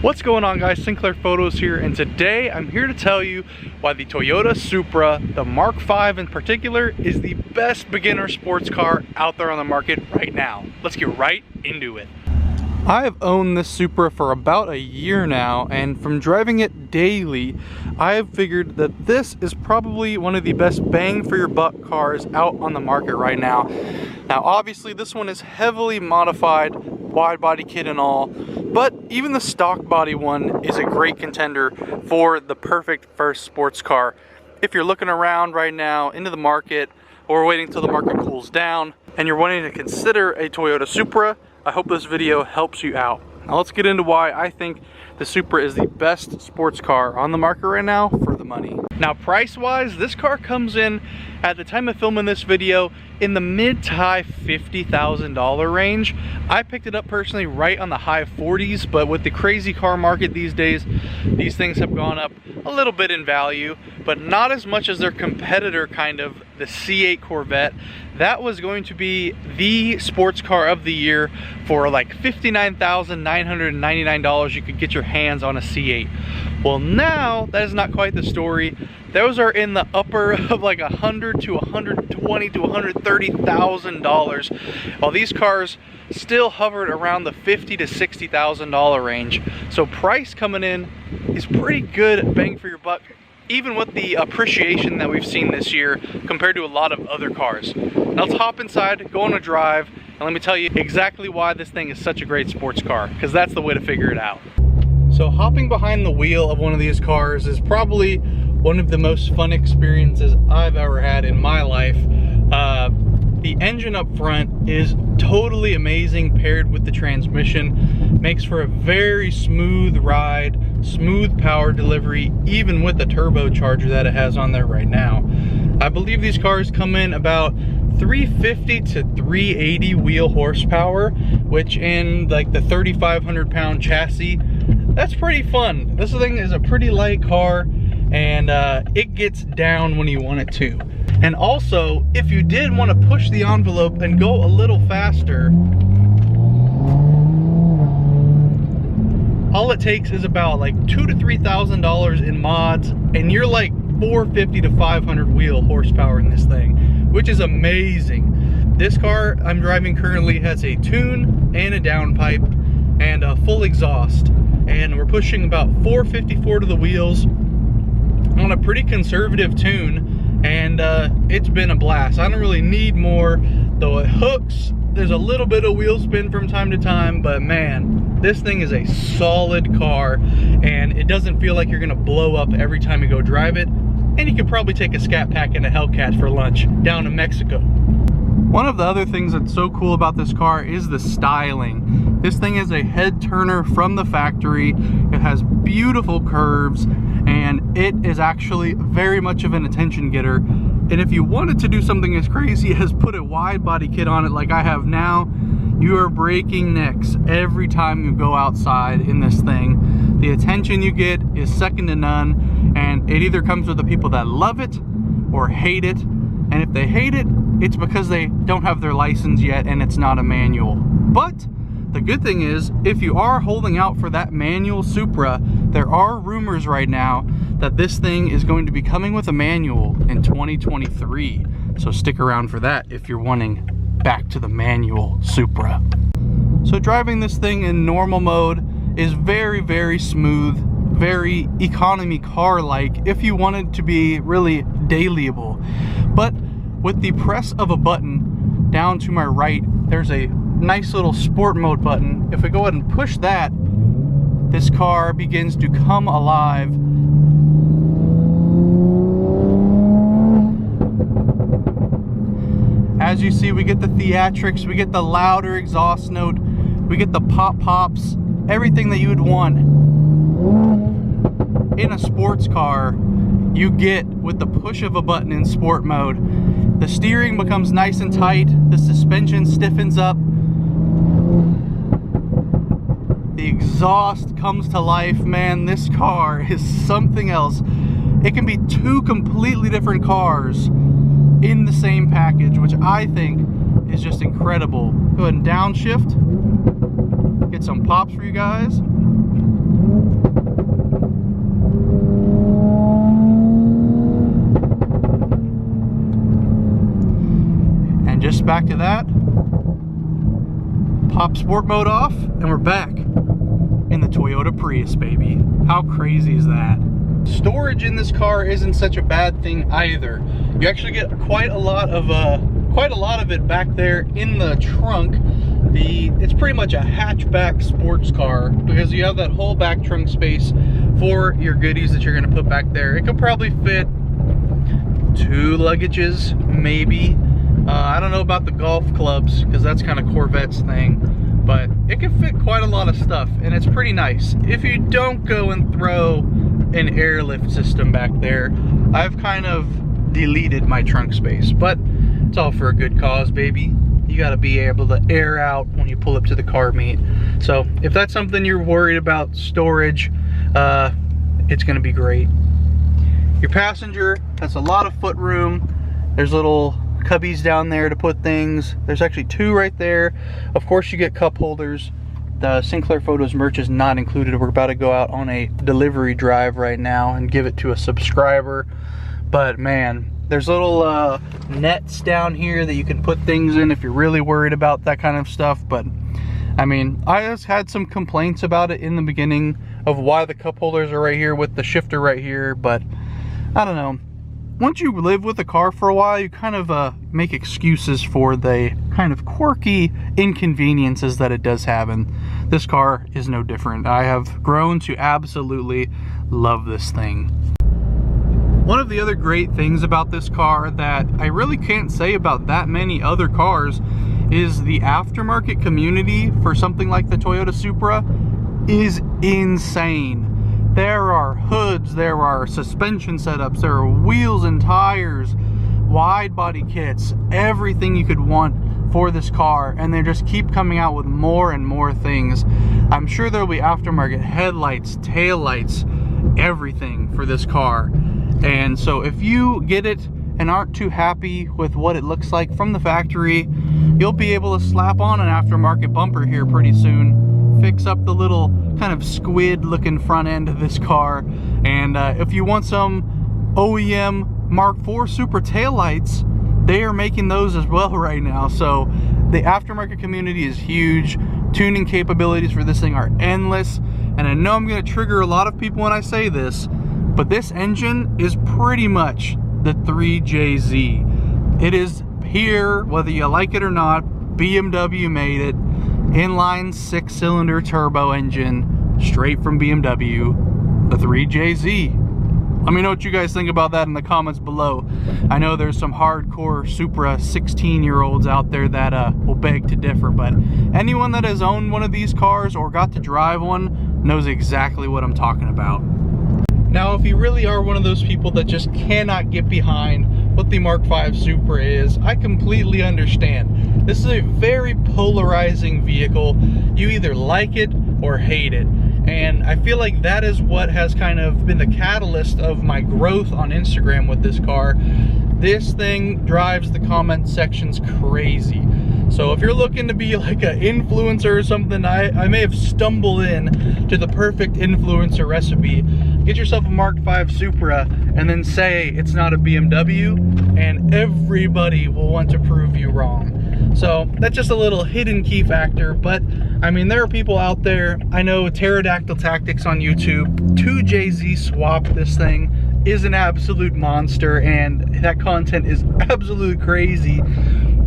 What's going on, guys? Sinclair Photos here, and today I'm here to tell you why the Toyota Supra, the Mark V in particular, is the best beginner sports car out there on the market right now. Let's get right into it. I have owned this Supra for about a year now, and from driving it daily, I have figured that this is probably one of the best bang for your buck cars out on the market right now. Now obviously this one is heavily modified, wide body kit and all, but even the stock body one is a great contender for the perfect first sports car. If you're looking around right now into the market, or waiting till the market cools down, and you're wanting to consider a Toyota Supra, I hope this video helps you out. Now let's get into why I think the Supra is the best sports car on the market right now for the money. Now price wise, this car comes in at the time of filming this video in the mid to high $50,000 range. I picked it up personally right on the high 40s, but with the crazy car market these days, these things have gone up a little bit in value, but not as much as their competitor, kind of the C8 Corvette. That was going to be the sports car of the year. For like $59,999 you could get your hands on a C8. Well, now that is not quite the story. Those are in the upper of like $100,000 to $120,000 to $130,000, while these cars still hovered around the $50,000 to $60,000 range. So price coming in is pretty good bang for your buck, even with the appreciation that we've seen this year compared to a lot of other cars. Now let's hop inside, go on a drive, and let me tell you exactly why this thing is such a great sports car, because that's the way to figure it out. So hopping behind the wheel of one of these cars is probably one of the most fun experiences I've ever had in my life. The engine up front is totally amazing paired with the transmission. Makes for a very smooth ride, smooth power delivery, even with the turbocharger that it has on there right now. I believe these cars come in about 350 to 380 wheel horsepower, which in like the 3,500 pound chassis, that's pretty fun. This thing is a pretty light car, and it gets down when you want it to. And also, if you did want to push the envelope and go a little faster, all it takes is about like $2,000 to $3,000 in mods, and you're like 450 to 500 wheel horsepower in this thing, which is amazing. This car I'm driving currently has a tune and a downpipe and a full exhaust, and we're pushing about 454 to the wheels on a pretty conservative tune, and it's been a blast. I don't really need more, though it hooks. There's a little bit of wheel spin from time to time, but man, this thing is a solid car, and it doesn't feel like you're gonna blow up every time you go drive it. And you could probably take a Scat Pack and a Hellcat for lunch down in Mexico. One of the other things that's so cool about this car is the styling. This thing is a head turner from the factory. It has beautiful curves, and it is actually very much of an attention getter. And if you wanted to do something as crazy as put a wide body kit on it like I have now, you are breaking necks every time you go outside in this thing. The attention you get is second to none, and it either comes with the people that love it or hate it. And if they hate it, it's because they don't have their license yet and it's not a manual. But the good thing is, if you are holding out for that manual Supra, there are rumors right now that this thing is going to be coming with a manual in 2023. So stick around for that if you're wanting back to the manual Supra. So driving this thing in normal mode is very, very smooth, very economy car-like if you wanted to be really dailyable. But with the press of a button down to my right, there's a nice little sport mode button. If we go ahead and push that, this car begins to come alive. As you see, we get the theatrics, we get the louder exhaust note, we get the pops, everything that you would want in a sports car, you get with the push of a button in sport mode. The steering becomes nice and tight, the suspension stiffens up, the exhaust comes to life. Man, this car is something else. It can be two completely different cars in the same package, which I think is just incredible. Go ahead and downshift, get some pops for you guys. back to that. Pop sport mode off, and we're back in the Toyota Prius, baby. How crazy is that? Storage in this car isn't such a bad thing either. You actually get quite a lot of it back there in the trunk. It's pretty much a hatchback sports car because you have that whole back trunk space for your goodies that you're going to put back there. It could probably fit 2 luggages, maybe. I don't know about the golf clubs because that's kind of Corvette's thing, but it can fit quite a lot of stuff, and it's pretty nice. If you don't go and throw an airlift system back there, I've kind of deleted my trunk space, but it's all for a good cause, baby. You got to be able to air out when you pull up to the car meet. So if that's something you're worried about, storage, it's going to be great. Your passenger has a lot of foot room. There's little cubbies down there to put things. There's actually 2 right there. Of course, you get cup holders. The Sinclair Photos merch is not included. We're about to go out on a delivery drive right now and give it to a subscriber. But man, there's little nets down here that you can put things in if you're really worried about that kind of stuff. But I mean, I just had some complaints about it in the beginning of why the cup holders are right here with the shifter right here, but I don't know. Once you live with a car for a while, you kind of make excuses for the kind of quirky inconveniences that it does have, and this car is no different. I have grown to absolutely love this thing. One of the other great things about this car that I really can't say about that many other cars is the aftermarket community for something like the Toyota Supra is insane. There are hoods, there are suspension setups, there are wheels and tires, wide body kits, everything you could want for this car, and they just keep coming out with more and more things. I'm sure there'll be aftermarket headlights, taillights, everything for this car. And so if you get it and aren't too happy with what it looks like from the factory, you'll be able to slap on an aftermarket bumper here pretty soon, fix up the little kind of squid looking front end of this car, and if you want some OEM Mark IV Supra taillights, they are making those as well right now. So the aftermarket community is huge. Tuning capabilities for this thing are endless, and I know I'm going to trigger a lot of people when I say this, but this engine is pretty much the 3JZ. It is here, whether you like it or not. BMW made it. Inline 6-cylinder turbo engine, straight from BMW, the 3JZ. Let me know what you guys think about that in the comments below. I know there's some hardcore Supra 16-year-olds out there that will beg to differ, but anyone that has owned one of these cars or got to drive one knows exactly what I'm talking about. Now, if you really are one of those people that just cannot get behind what the Mark V Supra is, I completely understand. This is a very polarizing vehicle. You either like it or hate it. And I feel like that is what has kind of been the catalyst of my growth on Instagram with this car. This thing drives the comment sections crazy. So if you're looking to be like an influencer or something, I may have stumbled in to the perfect influencer recipe. Get yourself a Mark V Supra and then say it's not a BMW, and everybody will want to prove you wrong. So that's just a little hidden key factor, but I mean, there are people out there. I know Pterodactyl Tactics on YouTube, 2JZ swap this thing, is an absolute monster, and that content is absolutely crazy.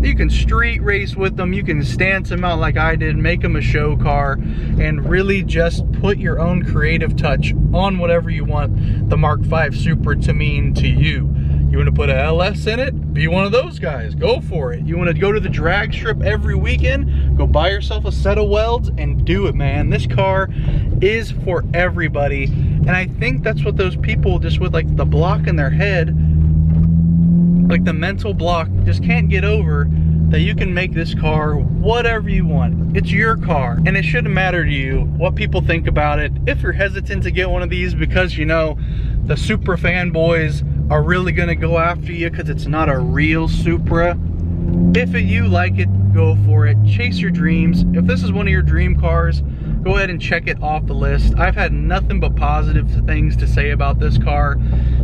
You can street race with them, you can stance them out like I did, make them a show car, and really just put your own creative touch on whatever you want the Mark V Supra to mean to you. You want to put a LS in it? Be one of those guys. Go for it. You want to go to the drag strip every weekend? Go buy yourself a set of welds and do it, man. This car is for everybody. And I think that's what those people just with like the block in their head, like the mental block, just can't get over, that you can make this car whatever you want. It's your car, and it shouldn't matter to you what people think about it. If you're hesitant to get one of these because you know the Supra fanboys are really gonna go after you because it's not a real Supra, if you like it, go for it. Chase your dreams. If this is one of your dream cars, go ahead and check it off the list. I've had nothing but positive things to say about this car.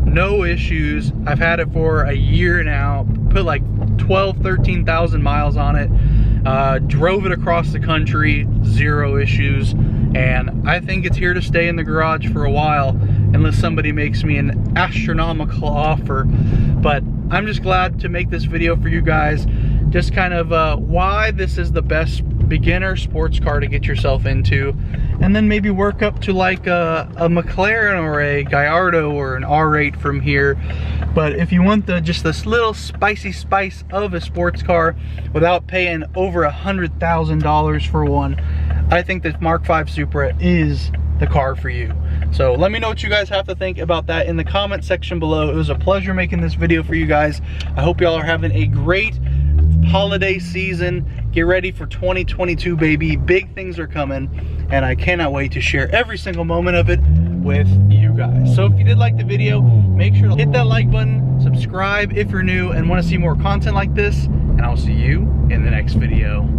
No issues. I've had it for a year now. Put like 13,000 miles on it. Drove it across the country, 0 issues, and I think it's here to stay in the garage for a while unless somebody makes me an astronomical offer. But I'm just glad to make this video for you guys, just kind of why this is the best beginner sports car to get yourself into, and then maybe work up to like a McLaren or a Gallardo or an R8 from here. But if you want just this little spicy spice of a sports car without paying over $100,000 for one, I think the Mk5 Supra is the car for you. So let me know what you guys have to think about that in the comment section below. It was a pleasure making this video for you guys. I hope y'all are having a great holiday season. Get ready for 2022, baby. Big things are coming, and I cannot wait to share every single moment of it with you guys. So if you did like the video, make sure to hit that like button, subscribe if you're new and want to see more content like this, and I'll see you in the next video.